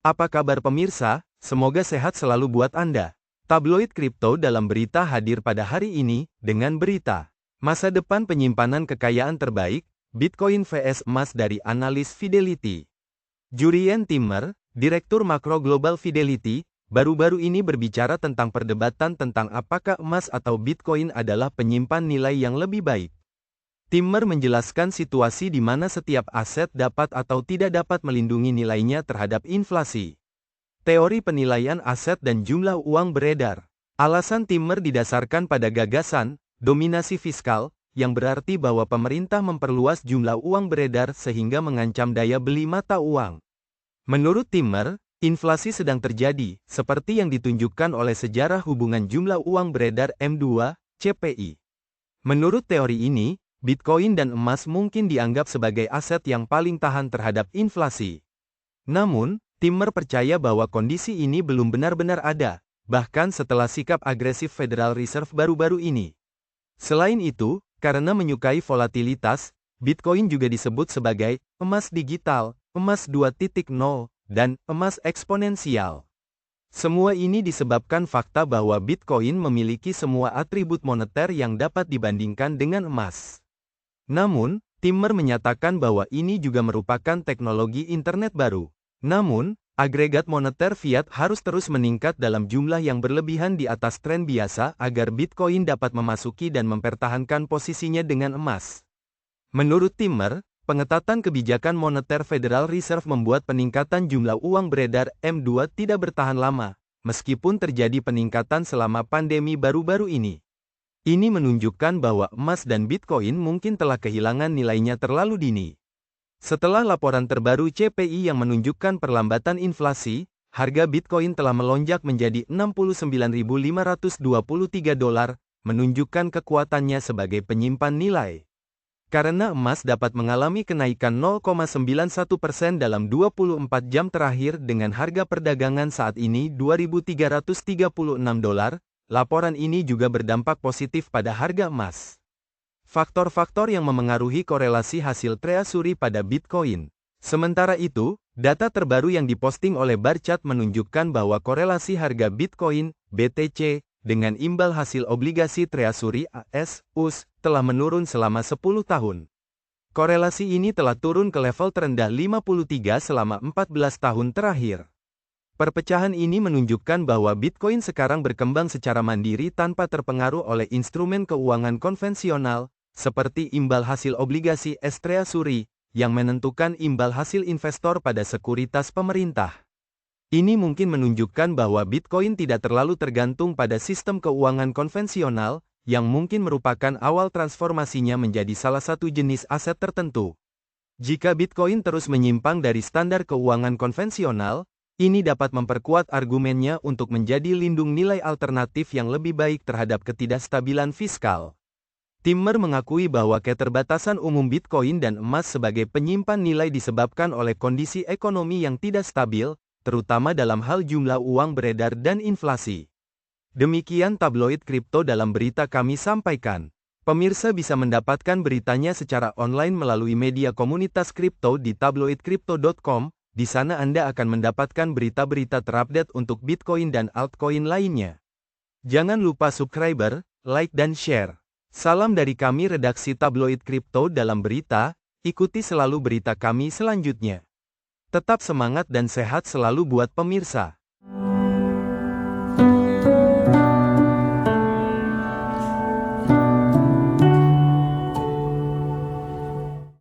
Apa kabar pemirsa? Semoga sehat selalu buat Anda. Tabloid kripto dalam berita hadir pada hari ini, dengan berita masa depan penyimpanan kekayaan terbaik, Bitcoin vs emas dari analis Fidelity. Jurien Timmer, Direktur Makro Global Fidelity, baru-baru ini berbicara tentang perdebatan tentang apakah emas atau Bitcoin adalah penyimpan nilai yang lebih baik. Timmer menjelaskan situasi di mana setiap aset dapat atau tidak dapat melindungi nilainya terhadap inflasi. Teori penilaian aset dan jumlah uang beredar. Alasan Timmer didasarkan pada gagasan, dominasi fiskal, yang berarti bahwa pemerintah memperluas jumlah uang beredar sehingga mengancam daya beli mata uang. Menurut Timmer, inflasi sedang terjadi, seperti yang ditunjukkan oleh sejarah hubungan jumlah uang beredar M2, CPI. Menurut teori ini, Bitcoin dan emas mungkin dianggap sebagai aset yang paling tahan terhadap inflasi. Namun, Timmer percaya bahwa kondisi ini belum benar-benar ada, bahkan setelah sikap agresif Federal Reserve baru-baru ini. Selain itu, karena menyukai volatilitas, Bitcoin juga disebut sebagai emas digital, emas 2.0, dan emas eksponensial. Semua ini disebabkan fakta bahwa Bitcoin memiliki semua atribut moneter yang dapat dibandingkan dengan emas. Namun, Timmer menyatakan bahwa ini juga merupakan teknologi internet baru. Namun, agregat moneter fiat harus terus meningkat dalam jumlah yang berlebihan di atas tren biasa agar Bitcoin dapat memasuki dan mempertahankan posisinya dengan emas. Menurut Timmer, pengetatan kebijakan moneter Federal Reserve membuat peningkatan jumlah uang beredar M2 tidak bertahan lama, meskipun terjadi peningkatan selama pandemi baru-baru ini. Ini menunjukkan bahwa emas dan Bitcoin mungkin telah kehilangan nilainya terlalu dini. Setelah laporan terbaru CPI yang menunjukkan perlambatan inflasi, harga Bitcoin telah melonjak menjadi $69.523, menunjukkan kekuatannya sebagai penyimpan nilai. Karena emas dapat mengalami kenaikan 0,91% dalam 24 jam terakhir dengan harga perdagangan saat ini $2.336, laporan ini juga berdampak positif pada harga emas. Faktor-faktor yang memengaruhi korelasi hasil treasury pada Bitcoin. Sementara itu, data terbaru yang diposting oleh Barchat menunjukkan bahwa korelasi harga Bitcoin, BTC, dengan imbal hasil obligasi treasury AS, US, telah menurun selama 10 tahun. Korelasi ini telah turun ke level terendah 53 selama 14 tahun terakhir. Perpecahan ini menunjukkan bahwa Bitcoin sekarang berkembang secara mandiri tanpa terpengaruh oleh instrumen keuangan konvensional, seperti imbal hasil obligasi S-Treasury, yang menentukan imbal hasil investor pada sekuritas pemerintah. Ini mungkin menunjukkan bahwa Bitcoin tidak terlalu tergantung pada sistem keuangan konvensional, yang mungkin merupakan awal transformasinya menjadi salah satu jenis aset tertentu. Jika Bitcoin terus menyimpang dari standar keuangan konvensional, ini dapat memperkuat argumennya untuk menjadi lindung nilai alternatif yang lebih baik terhadap ketidakstabilan fiskal. Timmer mengakui bahwa keterbatasan umum Bitcoin dan emas sebagai penyimpan nilai disebabkan oleh kondisi ekonomi yang tidak stabil, terutama dalam hal jumlah uang beredar dan inflasi. Demikian tabloid kripto dalam berita kami sampaikan. Pemirsa bisa mendapatkan beritanya secara online melalui media komunitas kripto di tabloidkripto.com. Di sana Anda akan mendapatkan berita-berita terupdate untuk Bitcoin dan altcoin lainnya. Jangan lupa subscribe, like dan share. Salam dari kami redaksi tabloid kripto dalam berita, ikuti selalu berita kami selanjutnya. Tetap semangat dan sehat selalu buat pemirsa.